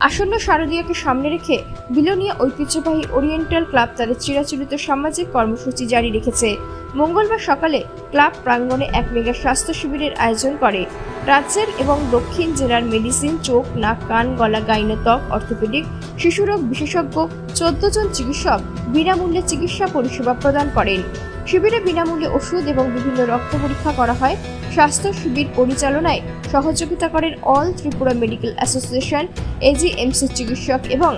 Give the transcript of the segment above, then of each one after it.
আসন্ন শারদীয়াকে সামনে রেখে বিলোনিয়া ঐতিহ্যবাহী ওরিয়েন্টাল ক্লাব তাদের চিরাচরিত সামাজিক কর্মসূচি জারি রেখেছে। মঙ্গলবার সকালে ক্লাব প্রাঙ্গণে এক মেগা স্বাস্থ্য শিবিরের আয়োজন করে। রাজ্যের এবং দক্ষিণ জেলার মেডিসিন, চোখ, নাক, কান, গলা, গাইনোত্বক, অর্থোপেডিক, শিশুরোগ বিশেষজ্ঞ 14 জন চিকিৎসক বিনামূল্যে চিকিৎসা পরিষেবা প্রদান করেন। শিবিরে বিনামূল্যে ওষুধ এবং বিভিন্ন রক্ত পরীক্ষা করা হয়। স্বাস্থ্য শিবির পরিচালনায় সহযোগিতা করেন all Tripura medical association, AGMC চিকিৎসক এবং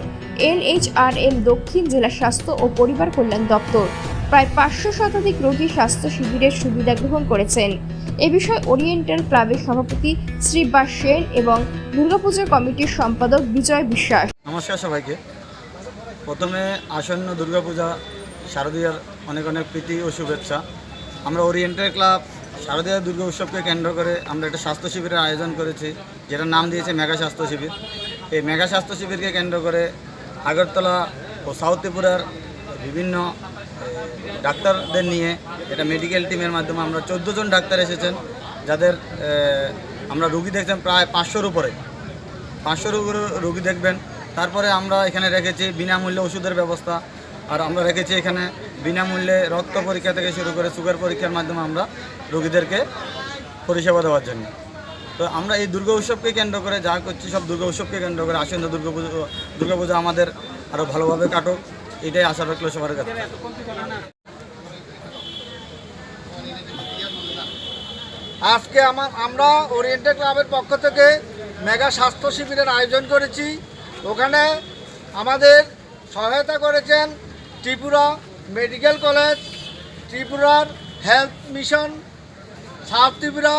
এনএইচআরএম দক্ষিণ জেলা স্বাস্থ্য ও পরিবার কল্যাণ দপ্তর। প্রায় 500 শতাধিক রোগী স্বাস্থ্য শিবিরের সুবিধা গ্রহণ করেছেন। এ বিষয়ে ওরিয়েন্টাল ক্লাবের সভাপতি শ্রীবাস সেন এবং দুর্গাপূজা কমিটির সম্পাদক বিজয় বিশ্বাস। নমস্কার সবাইকে। প্রথমে আসন্ন দুর্গাপূজা শারদীয়ার অনেক অনেক প্রীতি ও শুভেচ্ছা। আমরা ওরিয়েন্টাল ক্লাব শারদীয়া দুর্গা উৎসবকে কেন্দ্র করে আমরা একটা স্বাস্থ্য শিবিরের আয়োজন করেছি, যেটার নাম দিয়েছে মেগা স্বাস্থ্য শিবির। এই মেগা স্বাস্থ্য শিবিরকে কেন্দ্র করে আগরতলা ও সাউথ ত্রিপুরার বিভিন্ন ডাক্তারদের নিয়ে এটা মেডিকেল টিমের মাধ্যমে আমরা 14 জন ডাক্তার এসেছেন, যাদের আমরা রুগী দেখছেন প্রায় 500-র উপরে। 500-র উপরে রুগী দেখবেন। তারপরে আমরা এখানে রেখেছি বিনামূল্যে ওষুধের ব্যবস্থা, আর আমরা রেখেছি এখানে বিনামূল্যে রক্ত পরীক্ষা থেকে শুরু করে সুগার পরীক্ষার মাধ্যমে আমরা রোগীদেরকে পরিষেবা দেওয়ার জন্য। তো আমরা এই দুর্গা উৎসবকে কেন্দ্র করে যা করছি, সব দুর্গা উৎসবকে কেন্দ্র করে আসন্ন দুর্গাপূজা আমাদের আরও ভালোভাবে কাটুক, এটাই আশা রাখলো সবার কাছে। আজকে আমরা ওরিয়েন্টাল ক্লাবের পক্ষ থেকে মেগা স্বাস্থ্য শিবিরের আয়োজন করেছি। ওখানে আমাদের সহায়তা করেছেন ত্রিপুরা মেডিকেল কলেজ, ত্রিপুরার health mission, south Tripura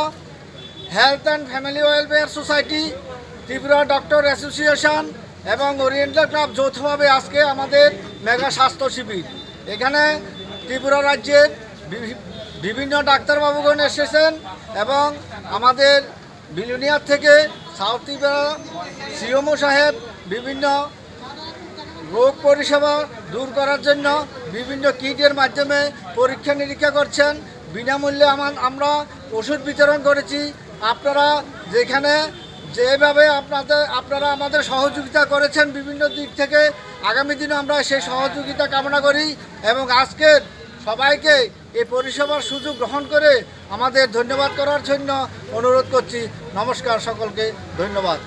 health and family welfare society, Tripura doctor association এবং ওরিয়েন্টাল ক্লাব যৌথভাবে আজকে আমাদের মেগা স্বাস্থ্য শিবির। এখানে ত্রিপুরা রাজ্যের বিভিন্ন ডাক্তারবাবুগণ এসেছেন এবং আমাদের বিলোনিয়ার থেকে সাউথ ত্রিপুরা সিএমও সাহেব বিভিন্ন রোগ পরিষেবা দূর করার জন্য বিভিন্ন কিটের মাধ্যমে পরীক্ষা নিরীক্ষা করছেন। বিনামূল্যে আমরা ওষুধ বিতরণ করেছি। আপনারা যেখানে যেভাবে আপনারা আমাদের সহযোগিতা করেছেন বিভিন্ন দিক থেকে, আগামী দিনে আমরা সেই সহযোগিতা কামনা করি এবং আজকের সবাইকে এই পরিষেবার সুযোগ গ্রহণ করে আমাদের ধন্যবাদ করার জন্য অনুরোধ করছি। নমস্কার, সকলকে ধন্যবাদ।